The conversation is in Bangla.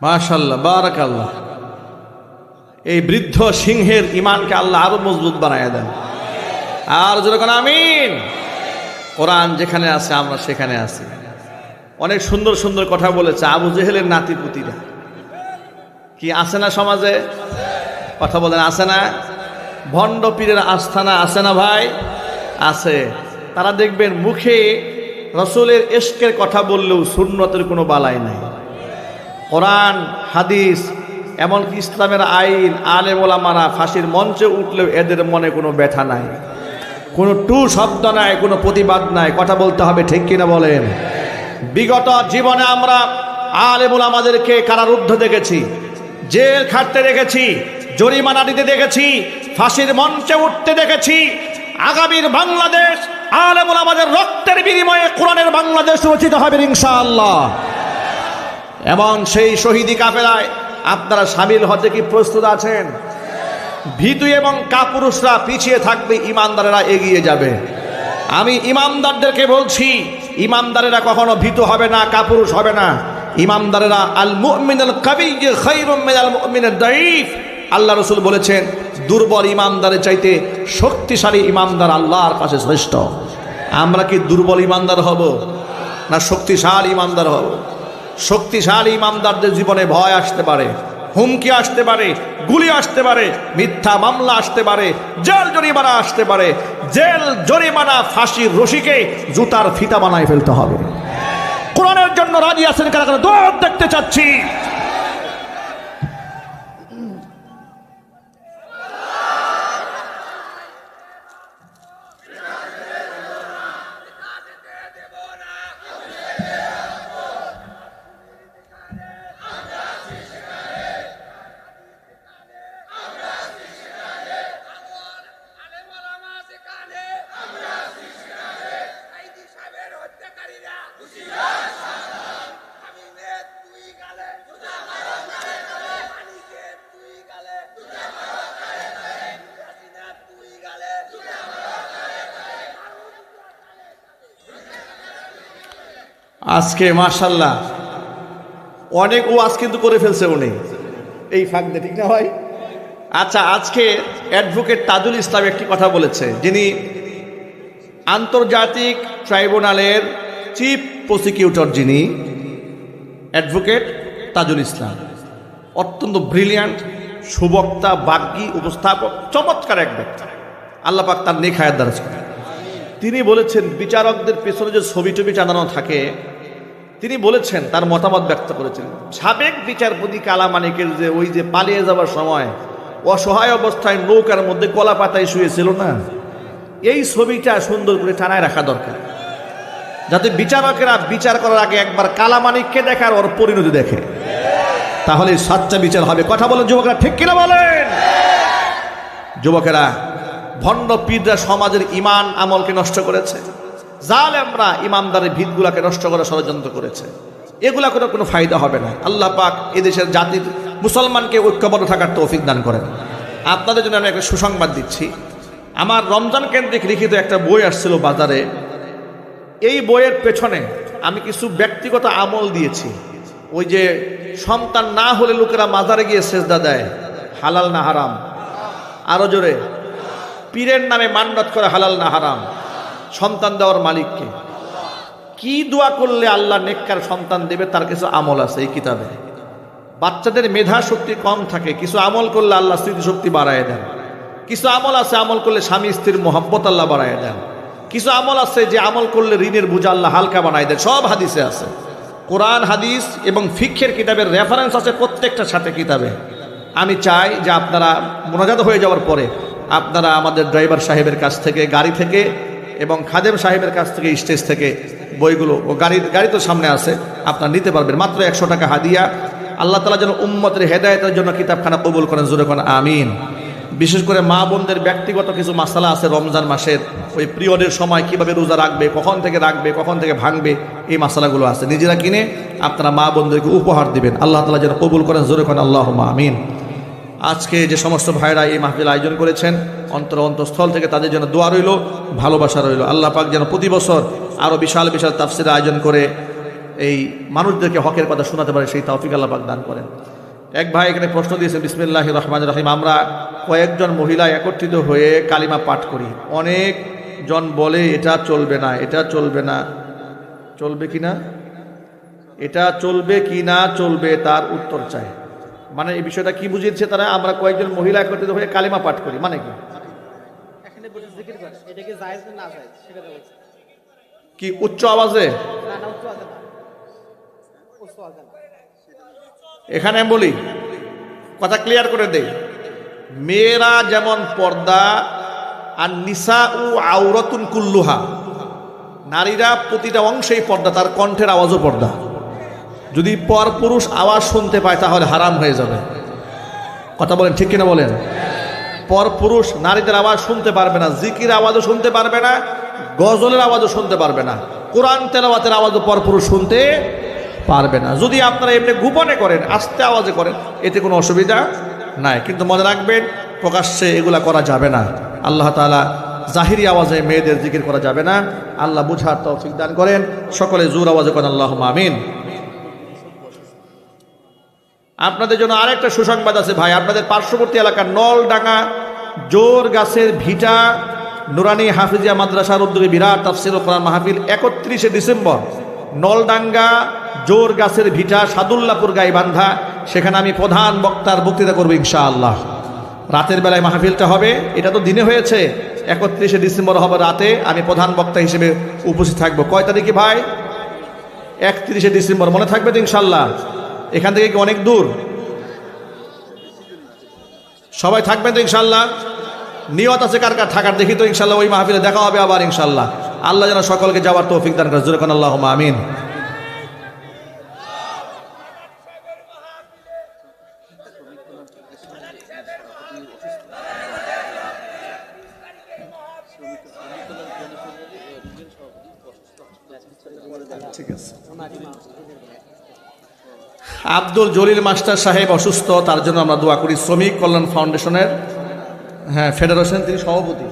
মাশাআল্লাহ, বারাকাল্লাহ। এই বৃদ্ধ সিংহের ঈমানকে আল্লাহ আরো মজবুত বানায় দেন। আর যখন আমিন। কোরআন যেখানে আছে আমরা সেখানে আছি। অনেক সুন্দর সুন্দর কথা বলেছে আবু জেহেলের নাতিপুতিরা। কি আছে না সমাজে? কথা বলেন, আছে না? ভণ্ড পীরের আস্থানা আছে না ভাই? আছে। তারা দেখবেন মুখে রসুলের ইশকের কথা বললেও সুন্নতের কোনো বালাই নাই। কোরআন হাদিস এমনকি ইসলামের আইন আলেম ওলামারা ফাঁসির মঞ্চে উঠলেও এদের মনে কোনো ব্যথা নাই, কোনো টু শব্দ নাই, কোনো প্রতিবাদ নাই। কথা বলতে হবে, ঠিক কিনা বলেন? বিগত জীবনে আমরা আলেম ওলামাদেরকে কারারুদ্ধ দেখেছি, জেল খাটতে দেখেছি, জরিমানা দিতে দেখেছি, ফাঁসির মঞ্চে উঠতে দেখেছি। আগামীর বাংলাদেশ আলেম ওলামাদের রক্তের বিনিময়ে কোরআনের বাংলাদেশ রচিত হবে ইনশাআল্লাহ। এবং সেই শহীদি কাফেলায় আপনারা সামিল হতে কি প্রস্তুত আছেন? ভীতু এবং কাপুরুষরা পিছিয়ে থাকবে, ইমানদারেরা এগিয়ে যাবে। আমি ইমানদারদেরকে বলছি, ইমানদারেরা কখনো ভীতু হবে না, কাপুরুষ হবে না। ইমানদারেরা আল মুমিনুল কাবিয়্যু খায়রুম মিনাল মুমিনিদ দাঈফ। আল্লাহ রাসূল বলেছেন, দুর্বল ইমানদারের চাইতে শক্তিশালী ইমানদার আল্লাহর কাছে শ্রেষ্ঠ। আমরা কি দুর্বল ইমানদার হব না শক্তিশালী ইমানদার হব? শক্তিশালী ইমানদারদের জীবনে ভয় আসতে পারে, হুমকি আসতে পারে, গুলি আসতে পারে, মিথ্যা মামলা আসতে পারে, জেল জরিমানা আসতে পারে। জেল জরিমানা ফাঁসির রশিকে জুতার ফিতা বানায় ফেলতে হবে। কোরআনের জন্য রাজি আছেন কারা কারা? দৌড় দেখতে চাচ্ছি। আজকে মাশাআল্লাহ অনেক ওয়াজ কিন্তু করে ফেলছে উনি এই ফাঁক দিয়ে, ঠিক না ভাই? আচ্ছা, আজকে অ্যাডভোকেট তাজুল ইসলাম একটি কথা বলেছে, যিনি আন্তর্জাতিক ট্রাইব্যুনালের চিফ প্রসিকিউটর, যিনি অ্যাডভোকেট তাজুল ইসলাম, অত্যন্ত ব্রিলিয়ান্ট, সুবক্তা, বাগ্মী, উপস্থাপক, চমৎকার এক ব্যক্তি। আল্লাহ পাক তার নেক হায়াত দারাজ করেন। তিনি বলেছেন বিচারকদের পেছনে যে ছবি টবি টানানো থাকে, তিনি বলেছেন, তার মতামত ব্যক্ত করেছেন, সাবেক বিচারপতি কালামানিকের যে ওই যে পালিয়ে যাওয়ার সময় অসহায় অবস্থায় নৌকার মধ্যে কলা পাতায় শুয়েছিল না, এই ছবিটা সুন্দর করে টানায় রাখা দরকার, যাতে বিচারকেরা বিচার করার আগে একবার কালামানিককে দেখে আর ওর পরিণতি দেখে, তাহলে সাচ্চা বিচার হবে। কথা বলেন যুবকরা, ঠিক কিনা বলেন? যুবকেরা, ভণ্ড পীররা সমাজের ইমান আমলকে নষ্ট করেছে, জালেমরা ইমানদারের ভিতগুলাকে নষ্ট করার ষড়যন্ত্র করেছে। এগুলা করে কোনো ফায়দা হবে না। আল্লাহ পাক এদেশের জাতির মুসলমানকে ঐক্যবদ্ধ থাকার তৌফিক দান করেন। আপনাদের জন্য আমি একটা সুসংবাদ দিচ্ছি, আমার রমজান কেন্দ্রিক লিখিত একটা বই আসছিল বাজারে। এই বইয়ের পেছনে আমি কিছু ব্যক্তিগত আমল দিয়েছি। ওই যে সন্তান না হলে লোকেরা মাজারে গিয়ে সেজদা দেয়, হালাল না হারাম? আরো জোরে। পীরের নামে মান্নত করে, হালাল না হারাম? সন্তান দেওয়ার মালিককে। কি দোয়া করলে আল্লাহ নেককার সন্তান দেবে তার কিছু আমল আছে এই কিতাবে। বাচ্চাদের মেধা শক্তি কম থাকে, কিছু আমল করলে আল্লাহ স্মৃতিশক্তি বাড়ায় দেন। কিছু আমল আছে আমল করলে স্বামী স্ত্রীর মহব্বত আল্লাহ বাড়ায় দেন। কিছু আমল আছে যে আমল করলে ঋণের বোঝা আল্লাহ হালকা বানায় দেন। সব হাদিসে আছে, কোরআন হাদিস এবং ফিকহের কিতাবের রেফারেন্স আছে প্রত্যেকটা সাথে কিতাবে। আমি চাই যে আপনারা মোনাজাত হয়ে যাওয়ার পরে আপনারা আমাদের ড্রাইভার সাহেবের কাছ থেকে, গাড়ি থেকে এবং খাদেম সাহেবের কাছ থেকে, স্টেজ থেকে বইগুলো, ও গাড়ি তো সামনে আছে, আপনারা নিতে পারবেন। মাত্র 100 টাকা হাদিয়া। আল্লাহ তাআলা যেন উম্মতের হেদায়েতের জন্য কিতাবখানা কবুল করেন, জোরে কোন আমিন। বিশেষ করে মা বোনদের ব্যক্তিগত কিছু মাসালা আছে রমজান মাসের, ওই পিরিয়ডের সময় কিভাবে রোজা রাখবে, কখন থেকে ভাঙবে, এই মাসালাগুলো আছে। নিজেরা কিনে আপনারা মা বোনদেরকে উপহার দিবেন। আল্লাহ তাআলা যেন কবুল করেন, জোরে কোন আল্লাহুম্মা আমিন। আজকে যে সমস্ত ভাইরা এই মাহফিল আয়োজন করেছেন, অন্তরস্থল থেকে তাদের জন্য দোয়া রইল, ভালোবাসা রইল। আল্লাহ পাক যেন প্রতি বছর আরও বিশাল বিশাল তাফসির আয়োজন করে এই মানুষদেরকে হকের কথা শোনাতে পারে সেই তৌফিক আল্লাহ পাক দান করেন। এক ভাই এখানে প্রশ্ন দিয়েছে, বিসমিল্লাহির রহমানির রহিম, আমরা কয়েকজন মহিলা একত্রিত হয়ে কালিমা পাঠ করি, অনেক জন বলে এটা চলবে না, এটা চলবে না, চলবে কি না, এটা চলবে কি না চলবে তার উত্তর চাই। মানে এই বিষয়টা কি বুঝিয়েছে তারা, আমরা কয়েকজন মহিলা একত্রিত হয়ে কালিমা পাঠ করি মানে কি, কি উচ্চ আওয়াজে? এখানে আমি বলি, কথা ক্লিয়ার করে দেই, মেয়েরা যেমন পর্দা, আর নিসা উ আওরাতুন কুল্লুহা, নারীরা প্রতিটা অংশেই পর্দা, তার কণ্ঠের আওয়াজও পর্দা। যদি পরপুরুষ আওয়াজ শুনতে পায় তাহলে হারাম হয়ে যাবে। কথা বলেন ঠিক কিনা বলেন? পরপুরুষ নারীদের আওয়াজ শুনতে পারবে না, জিকির আওয়াজও শুনতে পারবে না, গজলের আওয়াজও শুনতে পারবে না, কোরআন তেলাওয়াতের আওয়াজও পরপুরুষ শুনতে পারবে না। যদি আপনারা এমনি গোপনে করেন, আস্তে আওয়াজে করেন, এতে কোনো অসুবিধা নাই, কিন্তু মনে রাখবেন প্রকাশ্যে এগুলা করা যাবে না। আল্লাহ তাআলা জাহিরি আওয়াজে মেয়েদের জিকির করা যাবে না। আল্লাহ বুঝার তৌফিক দান করেন। সকলে জোর আওয়াজে করেন আল্লাহুম্মা আমিন। আপনাদের জন্য আরেকটা সুসংবাদ আছে ভাই, আপনাদের পার্শ্ববর্তী এলাকার নলডাঙ্গা জোর গাছের ভিটা নুরানি হাফিজিয়া মাদ্রাসার উদ্যোগে বিরাট তাফসীরুল কোরআন মাহফিল 31শে ডিসেম্বর নলডাঙ্গা জোর গাছের ভিটা সাদুল্লাপুর গাইবান্ধা, সেখানে আমি প্রধান বক্তার বক্তৃতা করবো ইনশাআল্লাহ। রাতের বেলায় মাহফিলটা হবে, এটা তো দিনে হয়েছে, 31শে ডিসেম্বর হবে রাতে, আমি প্রধান বক্তা হিসেবে উপস্থিত থাকবো। কয় তারিখে ভাই? 31শে ডিসেম্বর, মনে থাকবে তো ইনশাআল্লাহ? এখান থেকে কি অনেক দূর? সবাই থাকবেন তো ইনশাআল্লাহ? নিয়ত আছে কার কার থাকার? দেখি তো ইনশাআল্লাহ ওই মাহফিলে দেখা হবে আবার ইনশাআল্লাহ। আল্লাহ যেন সকলকে যাওয়ার তৌফিক দান করেন, জোরে কোন আল্লাহুম্মা আমিন। ঠিক আছে। আব্দুল জলিল মাস্টার সাহেব অসুস্থ, তার জন্য আমরা দোয়া করি। শ্রমিক কল্যাণ ফাউন্ডেশনের ফেডারেশন তিনি সভাপতি।